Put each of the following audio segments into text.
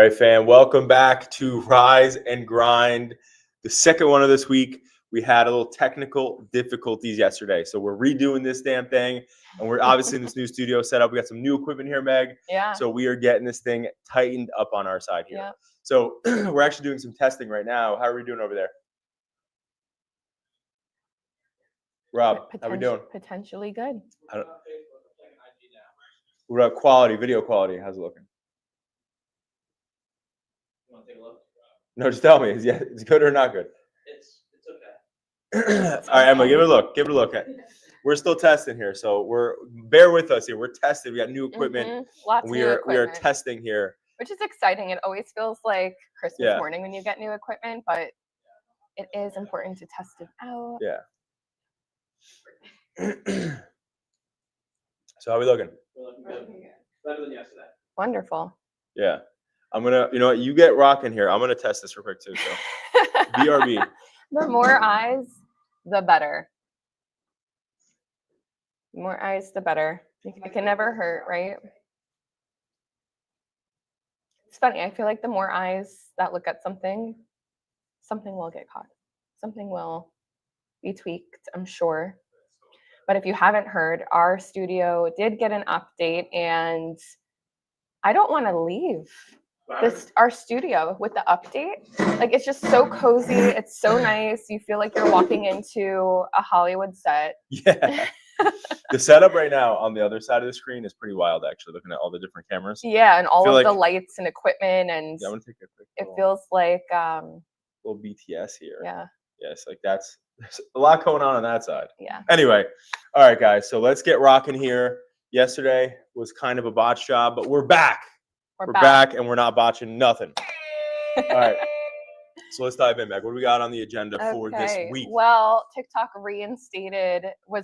right, fam. Welcome back to Rise and Grind, the second one of this week. We had a little technical difficulties yesterday, so we're redoing this damn thing, and we're obviously in this new studio setup. We got some new equipment here, Meg. Yeah. So we are getting this thing tightened up on our side here. Yeah. So we're actually doing some testing right now. How are we doing over there? Rob, how are we doing? Potentially good. What about quality, video quality? How's it looking? You want to take a look? No, just tell me. Is it good or not good? It's okay. All right, Emma, give it a look. Give it a look. We're still testing here, so bear with us here. We're testing. We got new equipment. Lots of new equipment. We are testing here, which is exciting. It always feels like Christmas Yeah. morning when you get new equipment, but it is important to test it out. Yeah. So how are we looking? We're looking good. Better than yesterday. Wonderful. Yeah. I'm gonna, you know what, you get rocking here. I'm gonna test this real quick too. So BRB. The more eyes, the better. The more eyes, the better. It can never hurt, right? It's funny. I feel like the more eyes that look at something, something will get caught. Something will be tweaked, I'm sure. But if you haven't heard, our studio did get an update, and I don't want to leave our studio with the update. Like, it's just so cozy. It's so nice. You feel like you're walking into a Hollywood set. Yeah. The setup right now on the other side of the screen is pretty wild, actually, looking at all the different cameras. Yeah, and all of like the lights and equipment, and Yeah, I'm gonna take a quick it feels like little BTS here. yeah. Yes, like there's a lot going on that side. Yeah. Anyway, all right, guys. So let's get rocking here. Yesterday was kind of a botch job, but we're back. We're back, and we're not botching nothing. All right. So let's dive in, Meg. What do we got on the agenda for this week? Well, TikTok was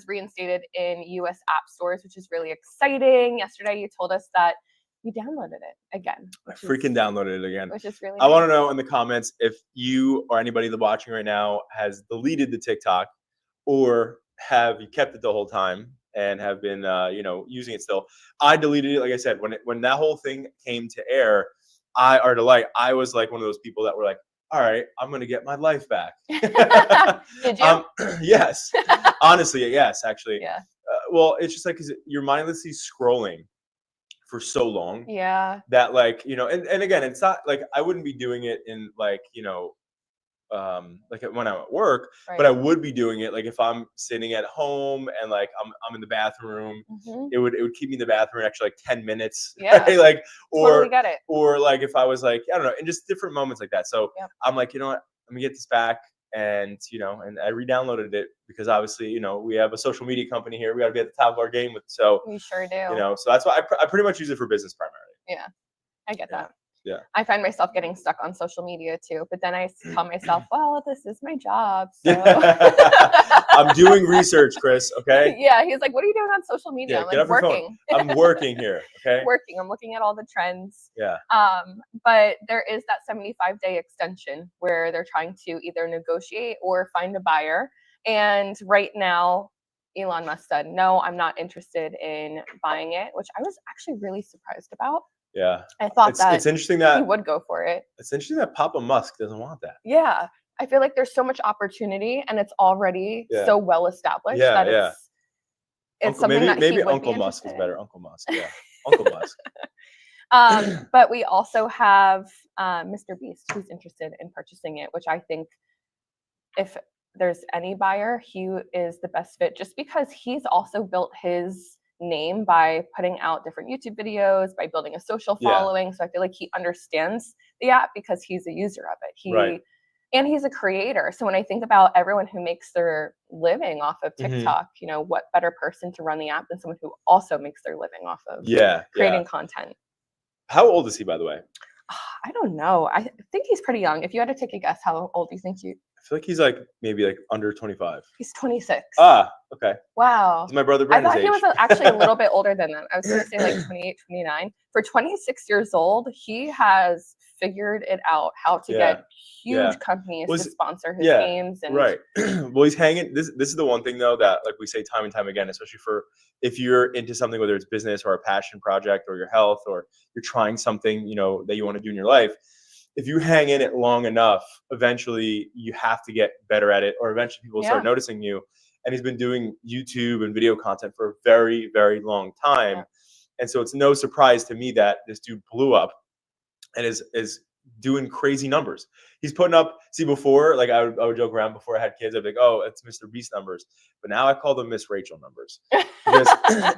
reinstated in U.S. app stores, which is really exciting. Yesterday, you told us that you downloaded it again. I freaking downloaded it again. Which is really I want to know in the comments if you or anybody that's watching right now has deleted the TikTok, or have you kept it the whole time and have been, using it still. I deleted it, like I said, when that whole thing came to air. I was like one of those people that were like, all right, I'm going to get my life back. Did you? Yes. Honestly, yes, actually. Yeah. Well, it's just like, 'cause you're mindlessly scrolling for so long. Yeah. That, like, and again, it's not like I wouldn't be doing it in like, like when I'm at work, Right. but I would be doing it like if I'm sitting at home and like I'm in the bathroom. Mhm. It would keep me in the bathroom actually like 10 minutes. Yeah. Right? Like, Totally get it. or like if I was like, I don't know, in just different moments like that. So Yep. I'm like, you know what, let me get this back. And and I re-downloaded it because obviously, we have a social media company here. We got to be at the top of our game with. So We sure do. so that's why I pretty much use it for business primarily. Yeah, I get that. Yeah. I find myself getting stuck on social media too, but then I tell myself, well, this is my job. So. I'm doing research, Chris. Okay. Yeah, he's like, what are you doing on social media? Yeah, I'm like, working. I'm working here. Okay. Working. I'm looking at all the trends. Yeah. But there is that 75-day extension where they're trying to either negotiate or find a buyer. And right now, Elon Musk said, no, I'm not interested in buying it, which I was actually really surprised about. Yeah. I thought it's interesting that he would go for it. It's interesting that Papa Musk doesn't want that. Yeah. I feel like there's so much opportunity, and it's already so well established that it's something that maybe he would Uncle be Musk is interested better. Uncle Musk. Yeah. Uncle Musk. But we also have Mr. Beast, who's interested in purchasing it, which I think if there's any buyer, he is the best fit, just because he's also built his name by putting out different YouTube videos, by building a social following. So I feel like he understands the app because he's a user of it. And he's a creator. So when I think about everyone who makes their living off of TikTok, what better person to run the app than someone who also makes their living off of creating content. How old is he, by the way? I don't know. I think he's pretty young. If you had to take a guess, how old do you think I feel like he's like maybe like under 25. He's 26. Ah, okay. Wow. He's my brother I Brandon's thought he age. was actually a little bit older than that. I was going to say like 28, 29. For 26 years old, he has figured it out how to Yeah. get huge Yeah. companies Was- to sponsor his yeah, games. And Right. Well, he's hanging. This is the one thing though that like we say time and time again, especially for if you're into something, whether it's business or a passion project or your health or you're trying something, that you want to do in your life. If you hang in it long enough, eventually you have to get better at it, or eventually people start Yeah. noticing you. And he's been doing YouTube and video content for a very, very long time. Yeah. And so it's no surprise to me that this dude blew up and is doing crazy numbers. He's putting up, see, before, like I would joke around before I had kids, I'd be like, oh, it's Mr. Beast numbers. But now I call them Miss Rachel numbers. Because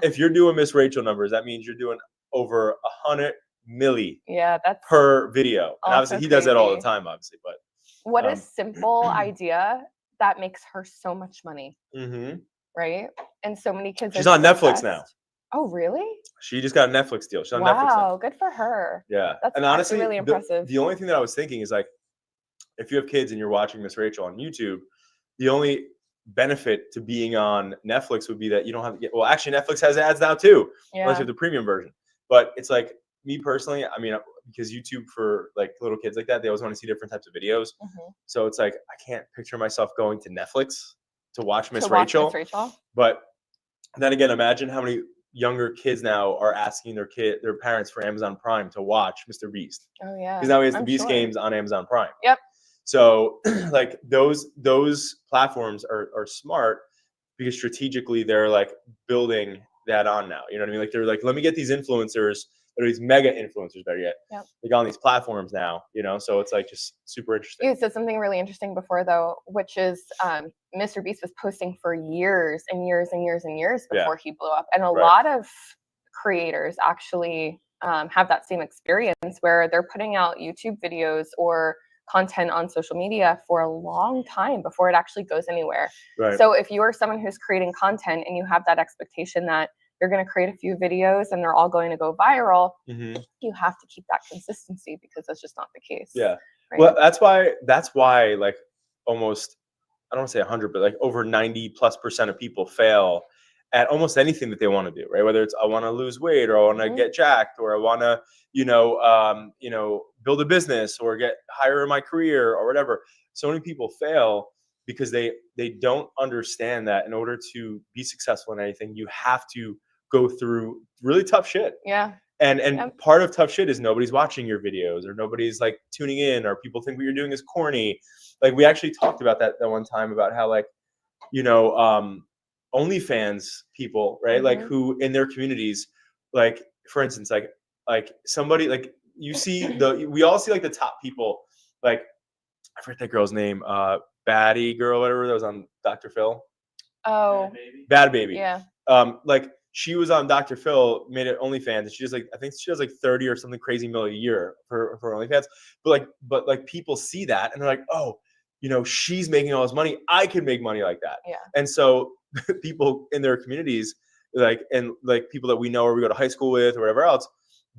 if you're doing Miss Rachel numbers, that means you're doing over 100 milli yeah, that's per video. And also obviously he does that all the crazy. time, obviously. But what a simple idea that makes her so much money, right? And so many kids she's are on so Netflix now. obsessed. Oh, really? She just got a Netflix deal. She's on Netflix now. Wow, good for her. Yeah. That's And actually honestly, really impressive. the only thing that I was thinking is like, if you have kids and you're watching Miss Rachel on YouTube, the only benefit to being on Netflix would be that you don't have to get, well, actually Netflix has ads now too, unless you have the premium version. But it's like, me personally, I mean, because YouTube for like little kids like that, they always want to see different types of videos. So it's like, I can't picture myself going to Netflix to watch Miss Rachel. But then again, imagine how many younger kids now are asking their parents for Amazon Prime to watch Mr. Beast. Oh yeah. Because now he has the I'm Beast sure. games on Amazon Prime. Yep. So like those platforms are smart because strategically they're like building that on now. You know what I mean? Like they're like, let me get these influencers, or these mega influencers, better yet. Yep. They got on these platforms now, so it's like just super interesting. You said something really interesting before though, which is Mr. Beast was posting for years and years and years and years before he blew up. And a lot of creators actually have that same experience where they're putting out YouTube videos or content on social media for a long time before it actually goes anywhere. Right. So if you are someone who's creating content and you have that expectation that you're going to create a few videos and they're all going to go viral, you have to keep that consistency because that's just not the case. Yeah. Right? Well, that's why like almost, I don't want to say 100, but like over 90+% of people fail at almost anything that they want to do, right? Whether it's I want to lose weight, or I want to get jacked, or I want to, build a business or get higher in my career or whatever. So many people fail because they don't understand that in order to be successful in anything, you have to go through really tough shit. Yeah. And part of tough shit is nobody's watching your videos, or nobody's like tuning in, or people think what you're doing is corny. Like we actually talked about that one time about how like, OnlyFans people, right? Like who in their communities, like for instance, like somebody like you see we all see like the top people, like I forget that girl's name, Baddie girl, whatever, that was on Dr. Phil. Oh, Bad Baby. Yeah. Like she was on Dr. Phil, made it OnlyFans, and she does like, I think she does like 30 or something crazy million a year for OnlyFans. But like people see that and they're like, oh, she's making all this money, I could make money like that. Yeah. And so people in their communities, like people that we know or we go to high school with or whatever else,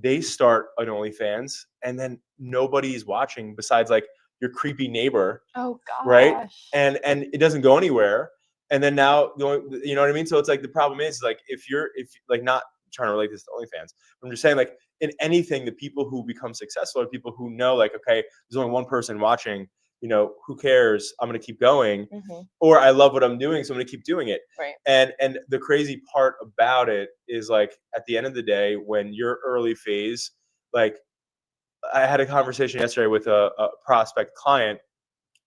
they start an OnlyFans, and then nobody's watching besides like your creepy neighbor. Oh gosh. Right. And it doesn't go anywhere. And then now going, you know what I mean? So it's like the problem is like if like, not trying to relate this to OnlyFans, but I'm just saying like in anything, the people who become successful are people who know like, okay, there's only one person watching, who cares? I'm going to keep going. Or I love what I'm doing, so I'm going to keep doing it. Right. And the crazy part about it is like at the end of the day, when you're early phase, like I had a conversation yesterday with a prospect client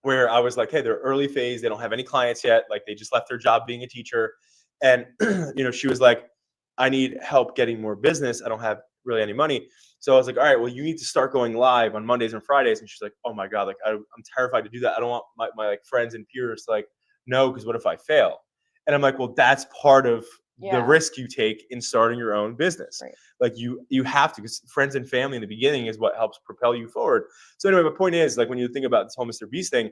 where I was like, hey, they're early phase. They don't have any clients yet. Like they just left their job being a teacher. And, she was like, I need help getting more business. I don't have really any money. So I was like, all right, well, you need to start going live on Mondays and Fridays. And she's like, oh my God, like I'm terrified to do that. I don't want my like friends and peers to like, no, because what if I fail? And I'm like, well, that's part of the risk you take in starting your own business. Right. Like you have to, because friends and family in the beginning is what helps propel you forward. So anyway, my point is like when you think about this whole Mr. Beast thing,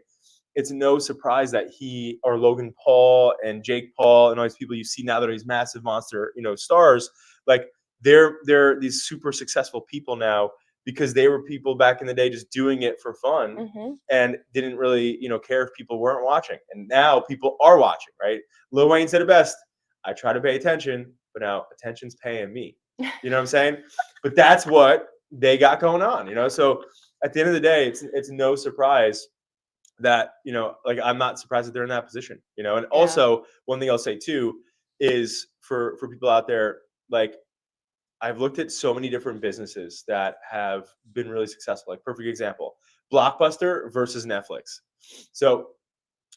it's no surprise that he or Logan Paul and Jake Paul and all these people you see now that are these massive monster, stars, like they're these super successful people now because they were people back in the day just doing it for fun and didn't really, care if people weren't watching. And now people are watching, right? Lil Wayne said it best. I try to pay attention, but now attention's paying me. You know what I'm saying? But that's what they got going on, So at the end of the day, it's no surprise that, you know, like I'm not surprised that they're in that position, you know. And Yeah. also one thing I'll say too is for people out there, like I've looked at so many different businesses that have been really successful. Like perfect example, Blockbuster versus Netflix. So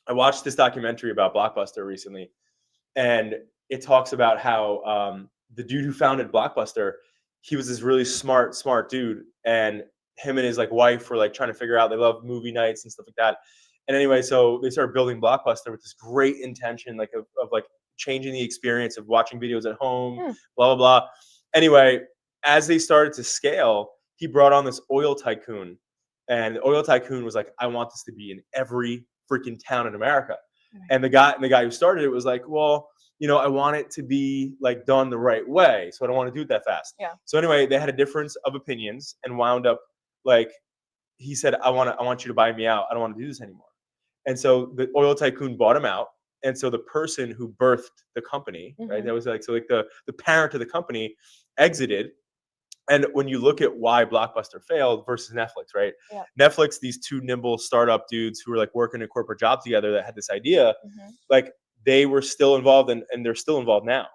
I watched this documentary about Blockbuster recently, and it talks about how the dude who founded Blockbuster, he was this really smart dude, and him and his like wife were like trying to figure out, they love movie nights and stuff like that. And anyway, so they started building Blockbuster with this great intention, like of like changing the experience of watching videos at home, blah blah blah. Anyway, as they started to scale, he brought on this oil tycoon, and the oil tycoon was like, I want this to be in every freaking town in America. And the guy who started it was like, well, you know, I want it to be like done the right way, so I don't want to do it that fast. Yeah. So anyway, they had a difference of opinions and wound up like, he said, I want you to buy me out. I don't want to do this anymore. And so the oil tycoon bought him out. And so the person who birthed the company, right? That was like, so like the parent of the company exited. And when you look at why Blockbuster failed versus Netflix, right? Yeah. Netflix, these two nimble startup dudes who were like working a corporate job together that had this idea, like they were still involved and they're still involved now.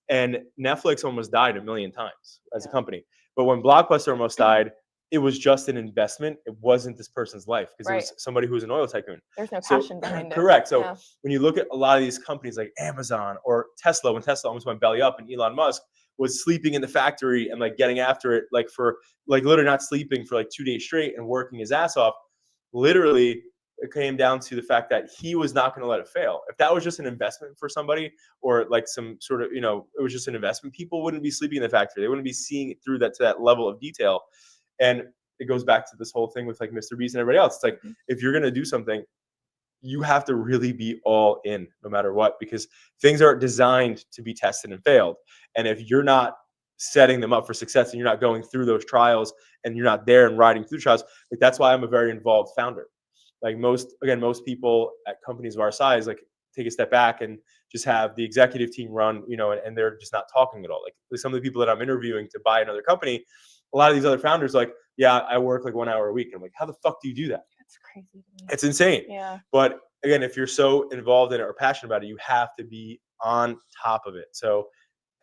And Netflix almost died a million times as a company. But when Blockbuster almost died, it was just an investment. It wasn't this person's life because it was somebody who was an oil tycoon. There's no passion behind it. Correct. So when you look at a lot of these companies like Amazon or Tesla, when Tesla almost went belly up and Elon Musk was sleeping in the factory and like getting after it, like for like literally not sleeping for like 2 days straight and working his ass off, literally it came down to the fact that he was not going to let it fail. If that was just an investment for somebody or like some sort of, you know, it was just an investment, people wouldn't be sleeping in the factory. They wouldn't be seeing it through that to that level of detail. And it goes back to this whole thing with like Mr. Beast and everybody else. It's like, if you're going to do something, you have to really be all in no matter what, because things are designed to be tested and failed. And if you're not setting them up for success and you're not going through those trials and you're not there and riding through trials, like that's why I'm a very involved founder. Like most people at companies of our size, like take a step back and just have the executive team run, you know, and they're just not talking at all. Like some of the people that I'm interviewing to buy another company, a lot of these other founders, like, yeah, I work like 1 hour a week. I'm like, how the fuck do you do that? It's crazy to me. It's insane. Yeah. But again, if you're so involved in it or passionate about it, you have to be on top of it. So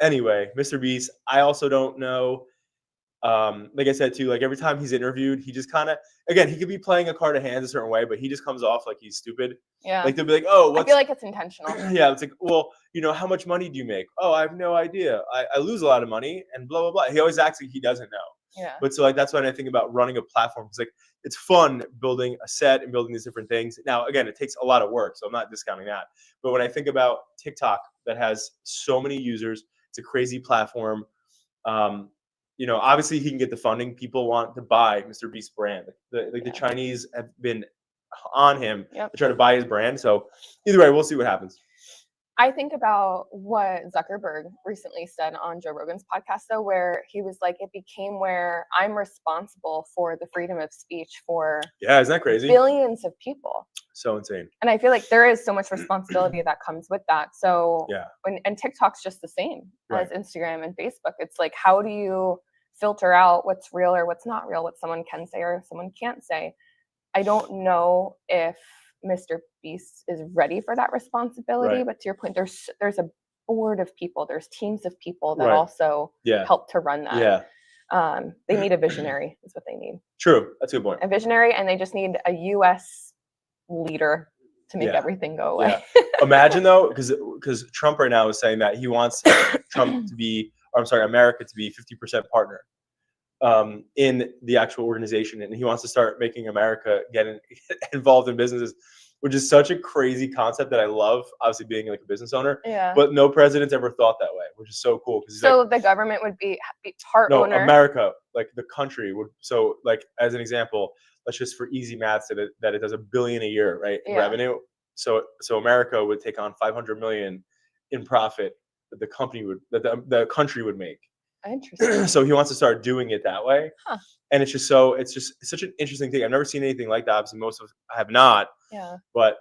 anyway, Mr. Beast, I also don't know. Like I said too, like every time he's interviewed, he just kind of, again, he could be playing a card of hands a certain way, but he just comes off like he's stupid. Yeah. Like they'll be like, oh, I feel like it's intentional. Yeah, it's like, well, you know, how much money do you make? Oh, I have no idea. I lose a lot of money and blah, blah, blah. He always acts like he doesn't know. Yeah. But so like that's when I think about running a platform. It's like it's fun building a set and building these different things. Now, again, it takes a lot of work, so I'm not discounting that. But when I think about TikTok that has so many users, it's a crazy platform. You know, obviously he can get the funding. People want to buy Mr. Beast's brand. The Chinese have been on him to try to buy his brand. So either way, we'll see what happens. I think about what Zuckerberg recently said on Joe Rogan's podcast, though, where he was like, it became where I'm responsible for the freedom of speech for isn't that crazy? Billions of people. So insane. And I feel like there is so much responsibility that comes with that. So and TikTok's just the same as Instagram and Facebook. It's like, how do you filter out what's real or what's not real, what someone can say or someone can't say? I don't know if Mr. Beast is ready for that responsibility, but to your point, there's a board of people, there's teams of people that also help to run that. They need a visionary is what they need. True. That's a good point. A visionary, and they just need a US leader to make everything go away. Imagine though, because Trump right now is saying that he wants America to be 50% partner in the actual organization, and he wants to start making America get involved in businesses, which is such a crazy concept that I love, obviously being like a business owner. But no president's ever thought that way, which is so cool. So like, the government would be part owner. America, like the country would. So like as an example, let's just for easy maths that it does $1 billion a year, right, in revenue. So America would take on 500 million in profit that the country would make. Interesting. So he wants to start doing it that way. And it's just such an interesting thing. I've never seen anything like that. Obviously, most of us have not. Yeah. But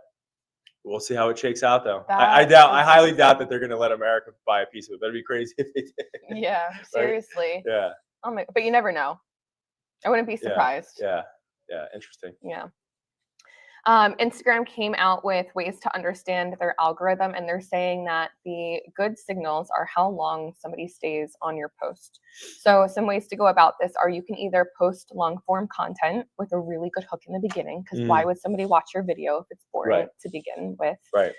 we'll see how it shakes out, though. I highly doubt that they're going to let America buy a piece of it. That'd be crazy if they did. Yeah, seriously. Yeah. But you never know. I wouldn't be surprised. Yeah. Yeah, interesting. Yeah. Instagram came out with ways to understand their algorithm, and they're saying that the good signals are how long somebody stays on your post. So some ways to go about this are you can either post long form content with a really good hook in the beginning, because why would somebody watch your video if it's boring Right. to begin with? Right.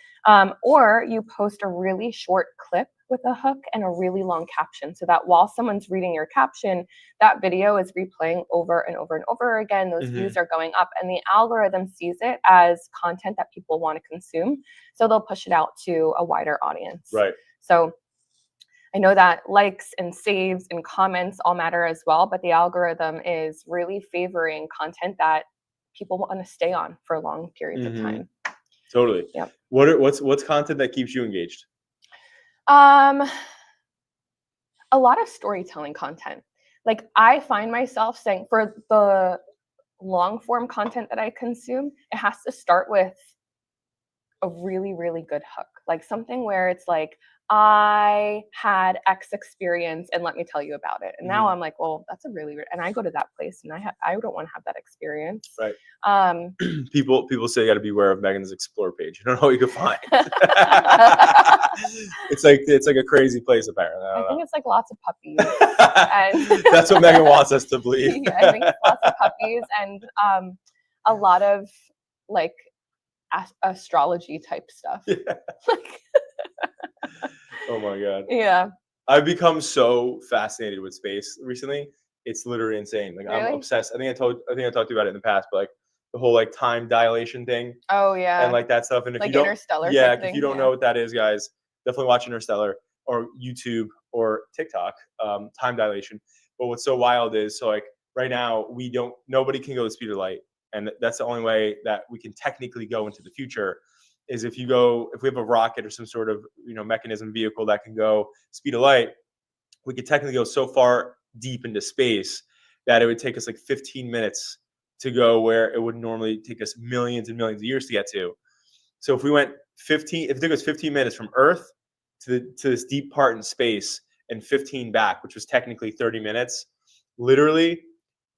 Or you post a really short clip with a hook and a really long caption, so that while someone's reading your caption, that video is replaying over and over and over again. Those views are going up, and the algorithm sees it as content that people want to consume, so they'll push it out to a wider audience. Right. So I know that likes and saves and comments all matter as well, but the algorithm is really favoring content that people want to stay on for long periods of time. Totally. Yep. What's content that keeps you engaged? A lot of storytelling content. Like, I find myself saying, for the long form content that I consume, it has to start with a really, really good hook. Like something where it's like, I had X experience and let me tell you about it. And now I'm like, well, that's a really, and I go to that place and I don't want to have that experience. Right. Um, People say you got to beware of Megan's Explore page. You don't know what you can find. it's like a crazy place apparently. I think it's like lots of puppies. And that's what Megan wants us to believe. Yeah, I think it's lots of puppies and a lot of like astrology type stuff. Yeah. Like, oh my god. yeah. I've become so fascinated with space recently. It's literally insane. Like, I'm Really? obsessed. I think I talked to you about it in the past, but like the whole like time dilation thing Oh yeah. and like that stuff. And if like you don't, Interstellar. yeah, type if thing, you don't know what that is, guys, definitely watch Interstellar or YouTube or TikTok. Time dilation. But what's so wild is, so like right now nobody can go the speed of light, and that's the only way that we can technically go into the future. Is if we have a rocket or some sort of mechanism vehicle that can go speed of light, we could technically go so far deep into space that it would take us like 15 minutes to go where it would normally take us millions and millions of years to get to. So if it took us 15 minutes from Earth to this deep part in space and 15 back, which was technically 30 minutes, literally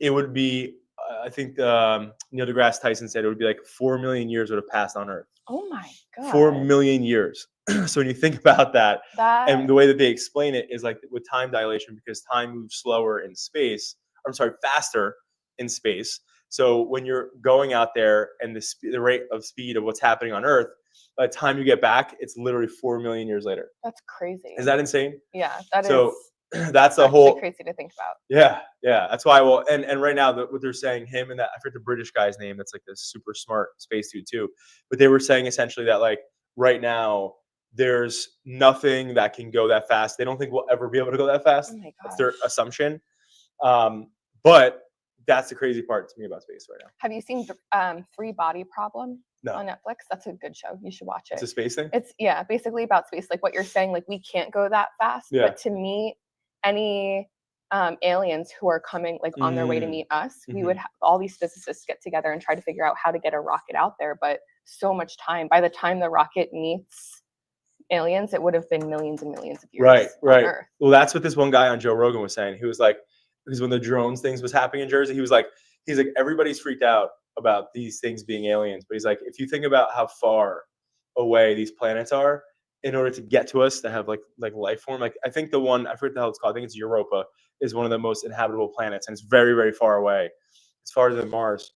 it would be, I think Neil deGrasse Tyson said it would be like 4 million years would have passed on Earth. Oh my god. 4 million years. So when you think about that, and the way that they explain it is like with time dilation, because time moves faster in space. So when you're going out there and the rate of speed of what's happening on Earth, by the time you get back, it's literally 4 million years later. That's crazy. Is that insane? Yeah, that is. So that's the actually whole crazy to think about. Yeah. That's why. Well, and right now, what they're saying, him and that, I forget the British guy's name. That's like this super smart space dude too. But they were saying essentially that like right now, there's nothing that can go that fast. They don't think we'll ever be able to go that fast. Oh my That's gosh. their assumption. But that's the crazy part to me about space right now. Have you seen Three Body Problem No. on Netflix? That's a good show. You should watch it. It's a space thing. It's basically about space. Like what you're saying, like we can't go that fast. Yeah. But to me, any aliens who are coming like on their way to meet us, we would have all these physicists get together and try to figure out how to get a rocket out there. But so much time. By the time the rocket meets aliens, it would have been millions and millions of years. Right. On Earth. Well, that's what this one guy on Joe Rogan was saying. He was like, because when the drones things was happening in Jersey, he's like, everybody's freaked out about these things being aliens. But he's like, if you think about how far away these planets are, in order to get to us to have like life form, like I think the one, I forget the hell it's called, I think it's Europa, is one of the most inhabitable planets, and it's very, very far away. It's farther than Mars.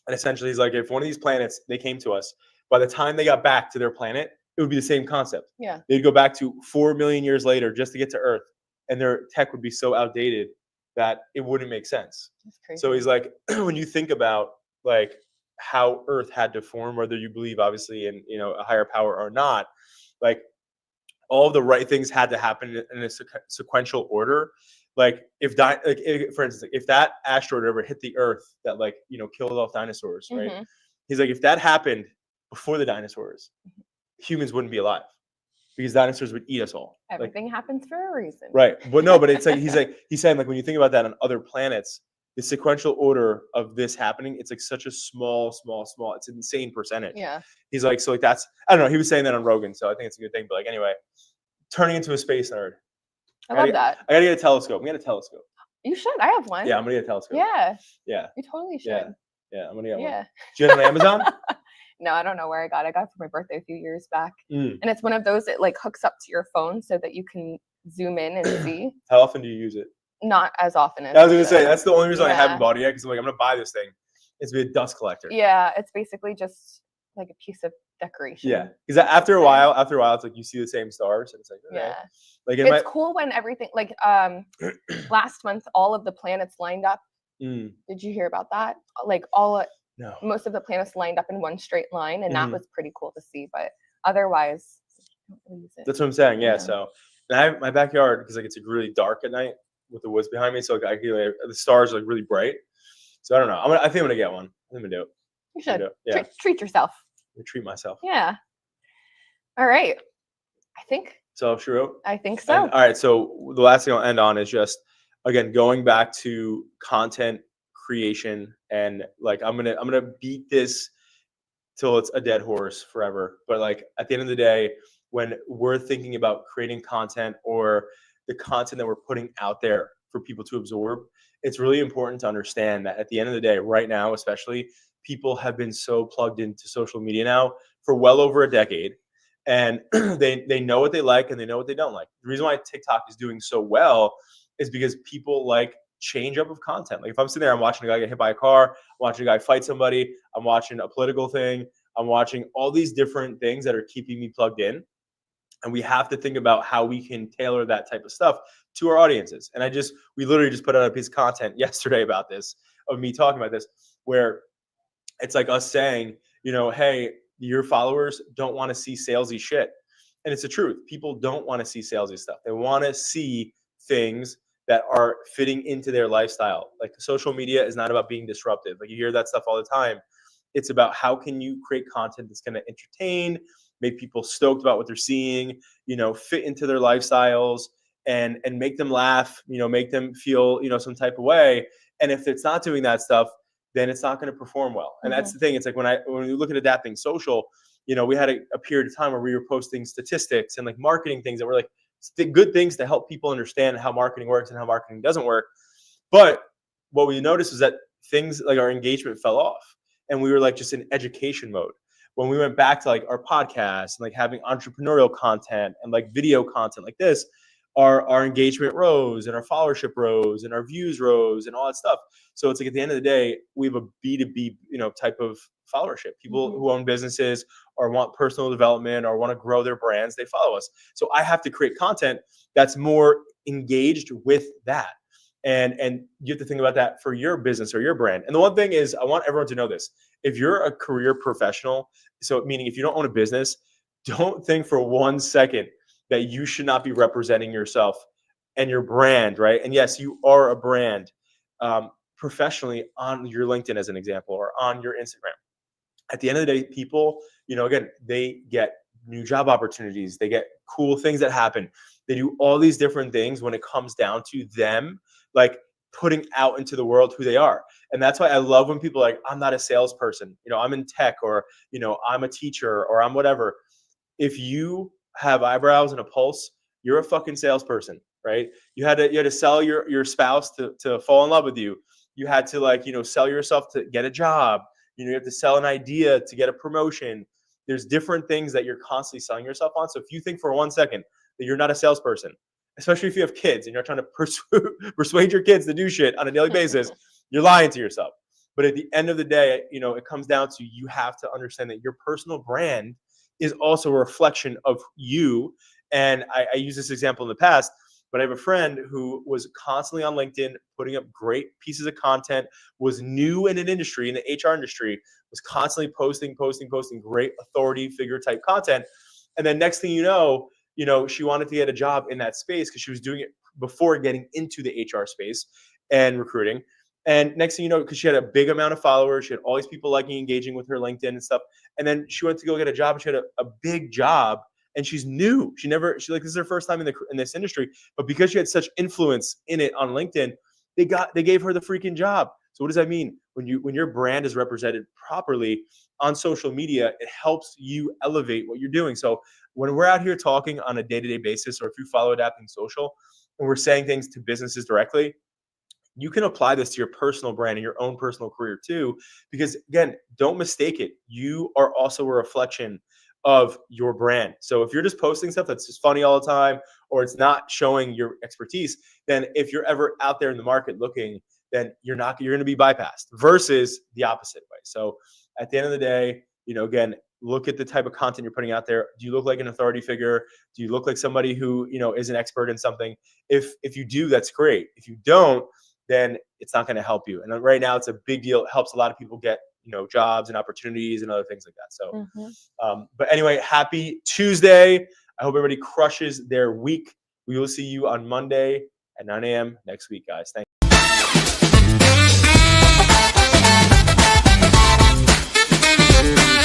And essentially he's like, if one of these planets, they came to us, by the time they got back to their planet, it would be the same concept. Yeah. They'd go back to 4 million years later just to get to Earth, and their tech would be so outdated that it wouldn't make sense. That's crazy. So he's like, when you think about like how Earth had to form, whether you believe obviously in a higher power or not, like all of the right things had to happen in a sequential order. Like for instance, if that asteroid ever hit the Earth that killed off dinosaurs, right? He's like, if that happened before the dinosaurs, humans wouldn't be alive because dinosaurs would eat us all. Everything happens for a reason. Right. But no, but it's like he's saying like when you think about that on other planets, the sequential order of this happening, it's like such a small, it's an insane percentage. Yeah. He's like, so like that's, I don't know, he was saying that on Rogan, so I think it's a good thing. But like anyway, turning into a space nerd. I love that. I gotta get a telescope. We got a telescope. You should. I have one. Yeah, I'm gonna get a telescope. Yeah, Yeah. you totally should. Yeah. Yeah, I'm gonna get one. Yeah. Do you have it on Amazon? No, I don't know where I got it. I got it for my birthday a few years back. Mm. And it's one of those that like hooks up to your phone so that you can zoom in and see. How often do you use it? Not as often as I was gonna the- say that's the only reason I haven't Yeah. bought it yet because I'm like I'm gonna buy this thing. It's be a dust collector. Yeah, it's basically just like a piece of decoration. Yeah, because after a while, it's like you see the same stars, and it's like okay. Yeah. Like in It's my cool when everything like last month all of the planets lined up. Mm, Did you hear about that? Like no. most of the planets lined up in one straight line, and Mhm. that was pretty cool to see. But otherwise, I don't really use it. That's what I'm saying. Yeah. Yeah. So and I have my backyard because like it's like really dark at night with the woods behind me, so like I can, the stars are like really bright. So I don't know. I think I'm gonna get one. I'm gonna do it. You I'm gonna should do it. Yeah. treat yourself. I'm gonna treat myself. Yeah. All right. I think So Shiro. so. And, all right. So the last thing I'll end on is just again going back to content creation and like I'm gonna beat this till it's a dead horse forever. But like at the end of the day, when we're thinking about creating content or the content that we're putting out there for people to absorb, it's really important to understand that at the end of the day, right now, especially, people have been so plugged into social media now for well over a decade. And they know what they like and they know what they don't like. The reason why TikTok is doing so well is because people like change up of content. Like if I'm sitting there, I'm watching a guy get hit by a car, I'm watching a guy fight somebody, I'm watching a political thing, I'm watching all these different things that are keeping me plugged in. And we have to think about how we can tailor that type of stuff to our audiences. And we literally just put out a piece of content yesterday about this, of me talking about this, where it's like us saying, hey, your followers don't want to see salesy shit. And it's the truth. People don't want to see salesy stuff. They want to see things that are fitting into their lifestyle. Like social media is not about being disruptive. Like you hear that stuff all the time. It's about how can you create content that's going to entertain, make people stoked about what they're seeing, fit into their lifestyles and make them laugh, make them feel, some type of way. And if it's not doing that stuff, then it's not going to perform well. And that's the thing. It's like when we look at adapting social, we had a period of time where we were posting statistics and like marketing things that were like good things to help people understand how marketing works and how marketing doesn't work. But what we noticed is that things like our engagement fell off and we were like just in education mode. When we went back to like our podcast and like having entrepreneurial content and like video content like this, our engagement rose and our followership rose and our views rose and all that stuff. So it's like at the end of the day, we have a B2B, type of followership. People who own businesses or want personal development or want to grow their brands, they follow us. So I have to create content that's more engaged with that. And you have to think about that for your business or your brand. And the one thing is, I want everyone to know this. If you're a career professional, so meaning if you don't own a business, don't think for 1 second that you should not be representing yourself and your brand, right? And yes, you are a brand professionally on your LinkedIn as an example, or on your Instagram. At the end of the day, people, again, they get new job opportunities. They get cool things that happen. They do all these different things when it comes down to them, like putting out into the world who they are. And that's why I love when people are like, I'm not a salesperson. I'm in tech, or, I'm a teacher, or I'm whatever. If you have eyebrows and a pulse, you're a fucking salesperson, right? You had to sell your spouse to fall in love with you. You had to sell yourself to get a job. You have to sell an idea to get a promotion. There's different things that you're constantly selling yourself on. So if you think for 1 second that you're not a salesperson, especially if you have kids and you're trying to persuade your kids to do shit on a daily basis, you're lying to yourself. But at the end of the day, it comes down to you have to understand that your personal brand is also a reflection of you. And I use this example in the past, but I have a friend who was constantly on LinkedIn, putting up great pieces of content, was new in an industry, in the HR industry, was constantly posting great authority figure type content. And then next thing you know, she wanted to get a job in that space because she was doing it before getting into the HR space and recruiting. And next thing you know, because she had a big amount of followers, she had all these people liking, engaging with her LinkedIn and stuff. And then she went to go get a job, and she had a big job, and she's new. She this is her first time in this industry, but because she had such influence in it on LinkedIn, they gave her the freaking job. So what does that mean? When your brand is represented properly on social media, it helps you elevate what you're doing. So when we're out here talking on a day-to-day basis, or if you follow Adapting Social and we're saying things to businesses directly, you can apply this to your personal brand and your own personal career too. Because again, don't mistake it. You are also a reflection of your brand. So if you're just posting stuff that's just funny all the time, or it's not showing your expertise, then if you're ever out there in the market looking, then you're going to be bypassed versus the opposite way. So at the end of the day, again, look at the type of content you're putting out there. Do you look like an authority figure? Do you look like somebody who, is an expert in something? If you do, that's great. If you don't, then it's not going to help you. And right now it's a big deal. It helps a lot of people get, jobs and opportunities and other things like that. So, but anyway, happy Tuesday. I hope everybody crushes their week. We will see you on Monday at 9 a.m. next week, guys. Thank you.